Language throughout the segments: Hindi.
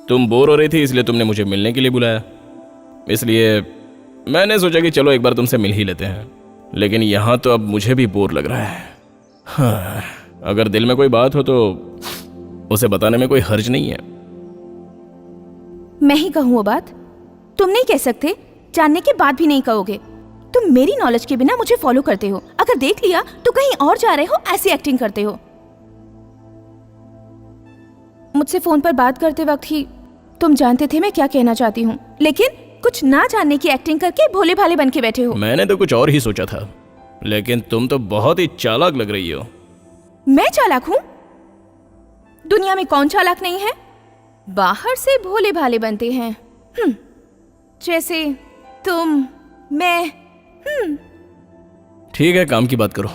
तुम बोर हो रही थी इसलिए तुमने मुझे मिलने के लिए बुलाया, इसलिए मैंने सोचा कि चलो एक बार तुमसे मिल ही लेते हैं। लेकिन यहाँ तो अब मुझे भी बोर लग रहा है। हाँ, अगर दिल में कोई बात हो तो उसे बताने में कोई हर्ज नहीं है। मैं ही कहूँ वो बात? तुम नहीं कह सकते, जानने के बाद भी नहीं कहोगे। तुम मेरी नॉलेज के बिना मुझे फॉलो करते हो, अगर देख लिया तो कहीं और जा रहे हो, ऐसी एक्टिंग करते हो। मुझसे फोन पर बात करते वक्त ही तुम जानते थे मैं क्या कहना चाहती हूँ, लेकिन कुछ ना जानने की एक्टिंग करके भोले भाले बन के बैठे हो। मैंने तो कुछ और ही सोचा था, लेकिन तुम तो बहुत ही चालाक लग रही हो। मैं चालाक हूँ? दुनिया में कौन चालाक नहीं है? बाहर से भोले भाले बनते हैं, जैसे तुम, मैं। ठीक है, काम की बात करो।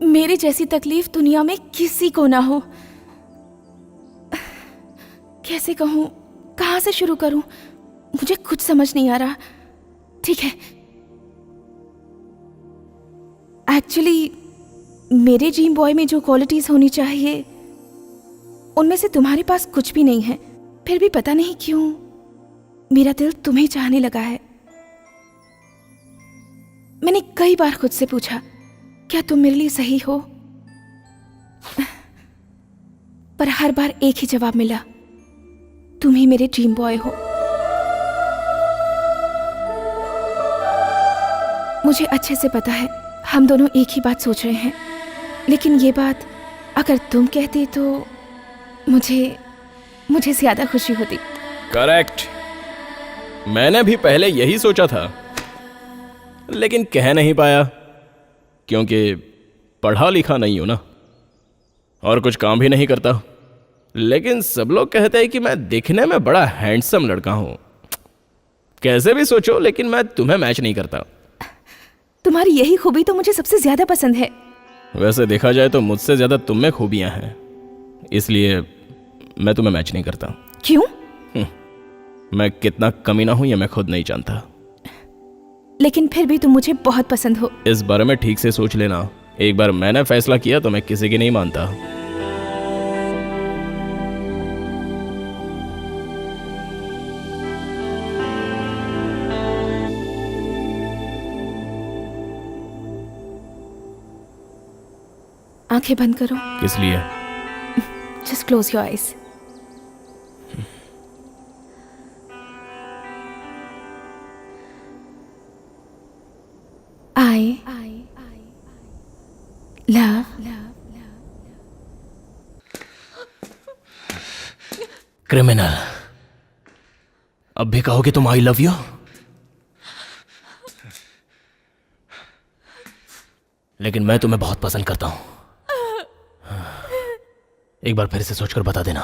मेरी जैसी तकलीफ दुनिया में किसी को ना हो। कैसे कहूं, कहां से शुरू करूं, मुझे कुछ समझ नहीं आ रहा। ठीक है, एक्चुअली मेरे ड्रीम बॉय में जो क्वालिटीज होनी चाहिए उनमें से तुम्हारे पास कुछ भी नहीं है। फिर भी पता नहीं क्यों मेरा दिल तुम्हें चाहने लगा है। मैंने कई बार खुद से पूछा, क्या तुम मेरे लिए सही हो? पर हर बार एक ही जवाब मिला, तुम ही मेरे ड्रीम बॉय हो। मुझे अच्छे से पता है हम दोनों एक ही बात सोच रहे हैं, लेकिन ये बात अगर तुम कहते तो मुझे ज्यादा खुशी होती। करेक्ट, मैंने भी पहले यही सोचा था, लेकिन कह नहीं पाया क्योंकि पढ़ा लिखा नहीं हूं ना, और कुछ काम भी नहीं करता। लेकिन सब लोग कहते हैं कि मैं दिखने में बड़ा हैंडसम लड़का हूं। कैसे भी सोचो, लेकिन मैं तुम्हें मैच नहीं करता। तुम्हारी यही खूबी तो मुझे सबसे ज्यादा पसंद है। वैसे देखा जाए तो मुझसे ज्यादा तुम में खूबियां हैं, इसलिए मैं तुम्हें मैच नहीं करता। क्यों? मैं कितना कमीना हूं ये मैं खुद नहीं जानता। लेकिन फिर भी तुम मुझे बहुत पसंद हो। इस बारे में ठीक से सोच लेना। एक बार मैंने फैसला किया तो मैं किसी की नहीं मानता। आंखें बंद करो। किस लिए? Just close your eyes. I love criminal. अब भी कहोगे तुम आई लव यू? लेकिन मैं तुम्हें बहुत पसंद करता हूं। एक बार फिर से सोचकर बता देना।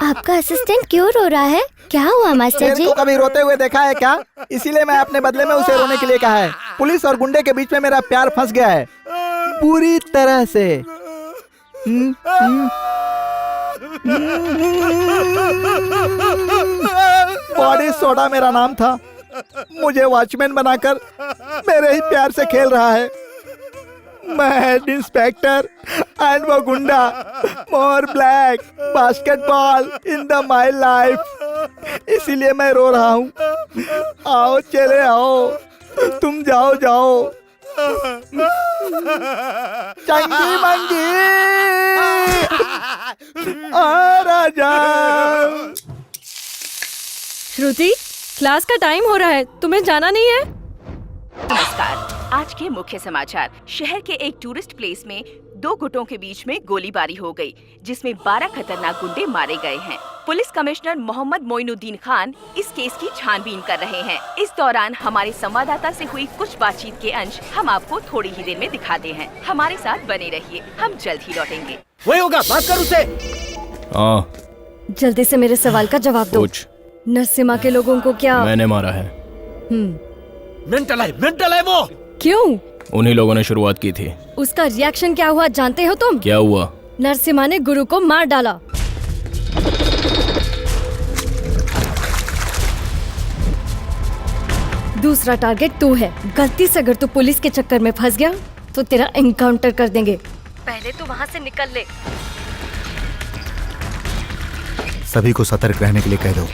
आपका असिस्टेंट क्यों रो रहा है? क्या हुआ मास्टर जी? को कभी रोते हुए देखा है क्या? इसीलिए मैं अपने बदले में उसे रोने के लिए कहा है। पुलिस और गुंडे के बीच में मेरा प्यार फंस गया है पूरी तरह से। बॉडी सोडा मेरा नाम था। मुझे वॉचमैन बनाकर मेरे ही प्यार से खेल रहा है। मैं हेड इंस्पेक्टर एंड वो गुंडा, more black basketball in the my life. इसीलिए मैं रो रहा हूँ। आओ चले आओ, तुम जाओ जाओ। चंगी मंगी आ राजा। श्रुति, क्लास का टाइम हो रहा है, तुम्हें जाना नहीं है? नमस्कार। आज के मुख्य समाचार। शहर के एक टूरिस्ट प्लेस में दो गुटों के बीच में गोलीबारी हो गई, जिसमें 12 खतरनाक गुंडे मारे गए हैं। पुलिस कमिश्नर मोहम्मद मोइनुद्दीन खान इस केस की छानबीन कर रहे हैं। इस दौरान हमारे संवाददाता से हुई कुछ बातचीत के अंश हम आपको थोड़ी ही देर में दिखाते हैं। हमारे साथ बने रहिए, हम जल्द ही लौटेंगे। वही होगा, बात कर उसे। हाँ, जल्दी से मेरे सवाल का जवाब दो। पूछ। नरसिम्हा के लोगों को क्या मैंने मारा है। मेंटल है वो। क्यों? उन्हीं लोगों ने शुरुआत की थी। उसका रिएक्शन क्या हुआ जानते हो तुम? क्या हुआ? नरसिम्हा ने गुरु को मार डाला। दूसरा टारगेट तू है। गलती से अगर तू पुलिस के चक्कर में फंस गया तो तेरा एनकाउंटर कर देंगे। पहले तू वहाँ से निकल ले। सभी को सतर्क रहने के लिए कह दो।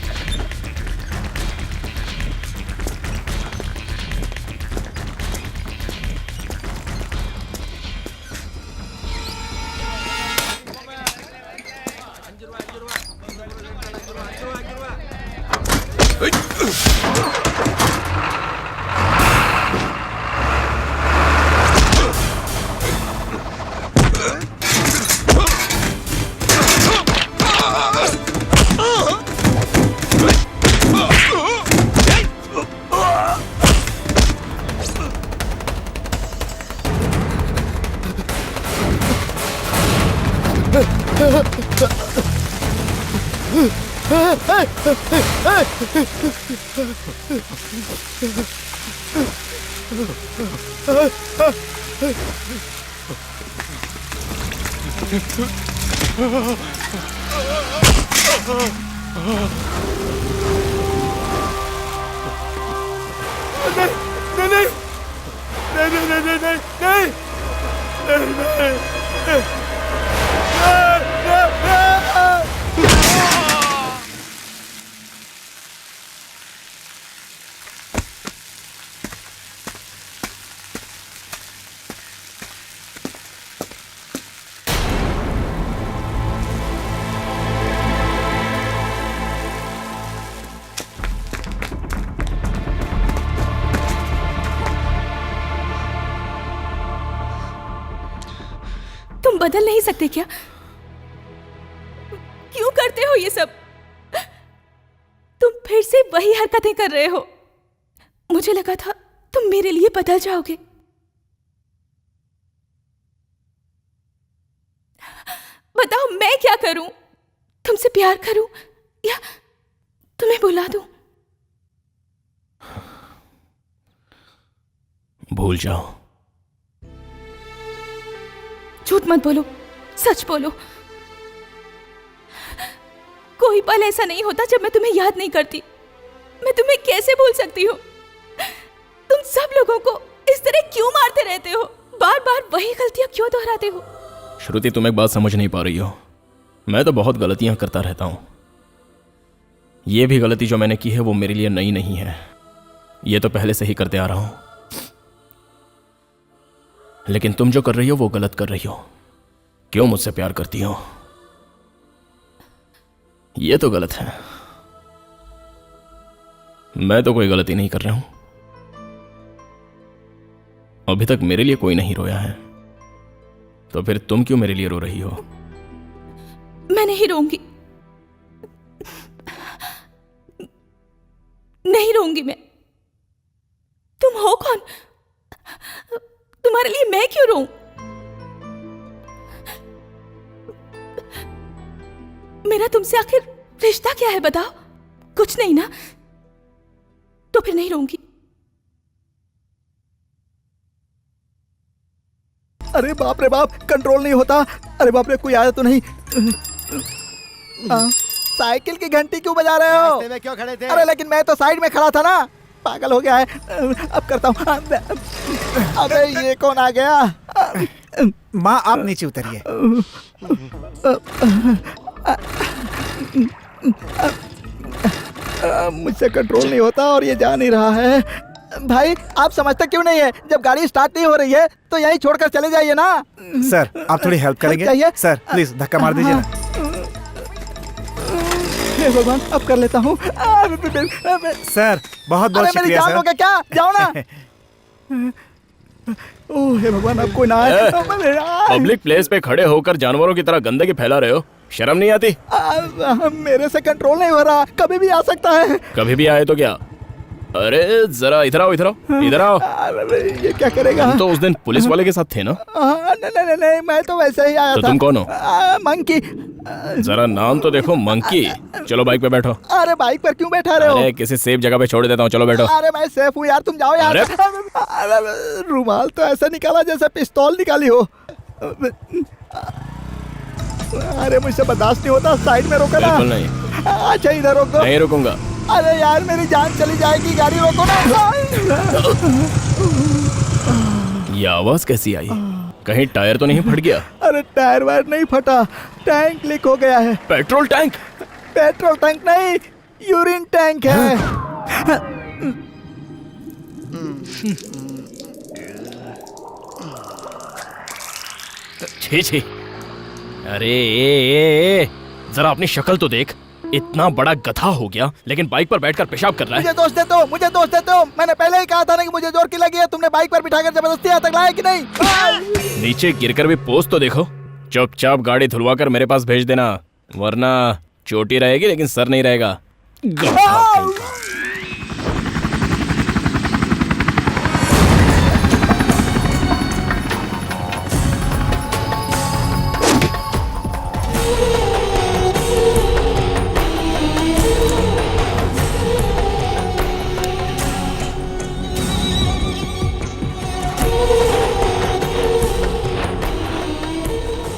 तुम बदल नहीं सकते क्या? क्यों करते हो ये सब? तुम फिर से वही हरकतें कर रहे हो। मुझे लगा था तुम मेरे लिए बदल जाओगे। बताओ मैं क्या करूं? तुमसे प्यार करूं या तुम्हें बुला दूं? भूल जाओ। झूठ मत बोलो, सच बोलो। कोई पल ऐसा नहीं होता जब मैं तुम्हें याद नहीं करती। मैं तुम्हें कैसे भूल सकती हूँ? तुम सब लोगों को इस तरह क्यों मारते रहते हो? बार बार वही गलतियां क्यों दोहराते हो? श्रुति, तुम एक बात समझ नहीं पा रही हो। मैं तो बहुत गलतियां करता रहता हूं। ये भी गलती जो मैंने की है वो मेरे लिए नई नहीं है। ये तो पहले से ही करते आ रहा हूं। लेकिन तुम जो कर रही हो वो गलत कर रही हो। क्यों मुझसे प्यार करती हो? ये तो गलत है। मैं तो कोई गलती नहीं कर रहा हूं। अभी तक मेरे लिए कोई नहीं रोया है, तो फिर तुम क्यों मेरे लिए रो रही हो? मैं नहीं रोऊंगी, नहीं रोऊंगी मैं। तुम हो कौन? तुम्हारे लिए मैं क्यों रोऊं? मेरा तुमसे आखिर रिश्ता क्या है बताओ? कुछ नहीं ना? तो फिर नहीं रोऊंगी। अरे बाप रे बाप, कंट्रोल नहीं होता। अरे बाप रे, कोई आया तो नहीं? साइकिल की घंटी क्यों बजा रहे हो? रास्ते में क्यों खड़े थे? अरे लेकिन मैं तो साइड में खड़ा था ना। पागल हो गया है। अब करता हूँ। अबे ये कौन आ गया? माँ आप नीचे उतरिए। मुझसे कंट्रोल नहीं होता और ये जा नहीं रहा है। भाई आप समझते क्यों नहीं है? जब गाड़ी स्टार्ट नहीं हो रही है तो यहीं छोड़कर चले जाइए ना। सर आप थोड़ी हेल्प करेंगे? चाहिए? सर प्लीज धक्का मार दीजिए ना। हे भगवान, अब कर लेता हूँ। सर बहुत बहुत अरे मेरी शुक्रिया जान सर। लोगे क्या? जाओ ना। ओह हे भगवान, अब कोई ना आए। पब्लिक प्लेस पे खड़े होकर जानवरों की तरह गंदगी फैला रहे हो। शर्म नहीं आती? मेरे से कंट्रोल नहीं हो रहा। कभी भी आ सकता है। कभी भी आए तो क्या? अरे जरा इधर आओ, इधर आओ, इधर आओ। अरे ये क्या करेगा? तुम तो उस दिन पुलिस वाले के साथ थे ना? नहीं नहीं नहीं, मैं तो वैसे ही आया तो था। तुम कौन हो? मंकी। जरा नाम तो देखो, मंकी। चलो बाइक पे बैठो। अरे बाइक पर क्यों बैठा रहे हो? अरे किसी सेफ जगह पे छोड़ देता हूँ, चलो बैठो। अरे मैं सेफ हूँ यार, तुम जाओ यार। अरे रुमाल तो ऐसा निकाला जैसे पिस्तौल निकाली हो। अरे मुझसे बर्दाश्त नहीं होता, साइड में रोको ना। बिल्कुल नहीं। अच्छा इधर रोक दो। नहीं रुकूंगा। अरे यार मेरी जान चली जाएगी, गाड़ी रोको ना। ये आवाज कैसी आई? कहीं टायर तो नहीं फट गया? अरे टायर वायर नहीं फटा, टैंक लीक हो गया है। Petrol tank? पेट्रोल टैंक नहीं, यूरिन टैंक है। छी छी। अरे ए, जरा अपनी शक्ल तो देख। इतना बड़ा गधा हो गया लेकिन बाइक पर बैठकर पेशाब कर रहा है। मुझे दोष देते हो, मुझे दोष देते हो। मैंने पहले ही कहा था ना कि मुझे जोर की लगी है। तुमने बाइक पर बिठाकर जबरदस्ती यहाँ तक लाया कि नहीं? नीचे गिरकर भी पोज तो देखो। चुपचाप गाड़ी धुलवा कर मेरे पास भेज देना, वरना चोटी रहेगी लेकिन सर नहीं रहेगा। गधा कहीं का।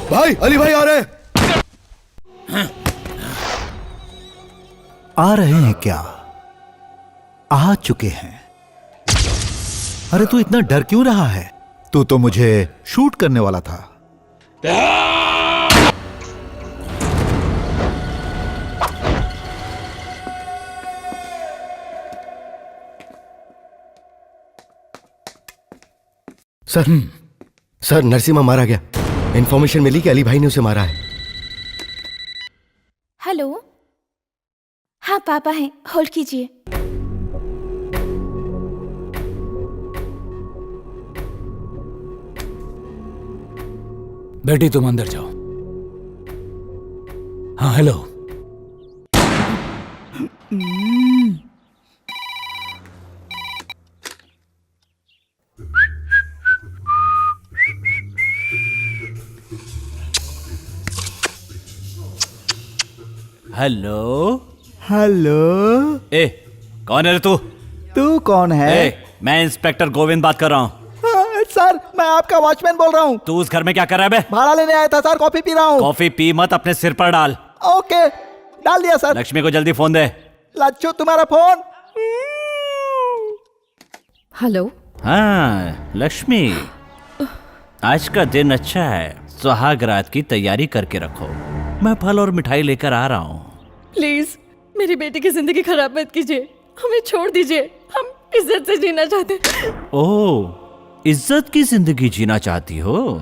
भाई अली भाई आ रहे हैं। आ रहे हैं क्या? आ चुके हैं। अरे तू इतना डर क्यों रहा है? तू तो मुझे शूट करने वाला था। सर नरसिम्हा मारा गया। इन्फॉर्मेशन मिली कि अली भाई ने उसे मारा है। हेलो, हाँ पापा हैं, होल्ड कीजिए। बेटी तुम अंदर जाओ। हाँ हेलो। हेलो हेलो, ए कौन है रे तू? तू कौन है? मैं इंस्पेक्टर गोविंद बात कर रहा हूँ। सर मैं आपका वॉचमैन बोल रहा हूँ। तू उस घर में क्या कर रहा है बे? भाड़ा लेने आया था सर, कॉफी पी रहा हूँ। कॉफी पी मत, अपने सिर पर डाल। ओके, डाल दिया सर। लक्ष्मी को जल्दी फोन दे। लच्छू तुम्हारा फोन। हेलो। हाँ लक्ष्मी, आज का दिन अच्छा है, सुहाग रात की तैयारी करके रखो। मैं फल और मिठाई लेकर आ रहा हूँ। प्लीज मेरी बेटी की जिंदगी खराब मत कीजिए, हमें छोड़ दीजिए। हम इज्जत से जीना चाहते हैं। ओह, इज्जत की जिंदगी जीना चाहती हो?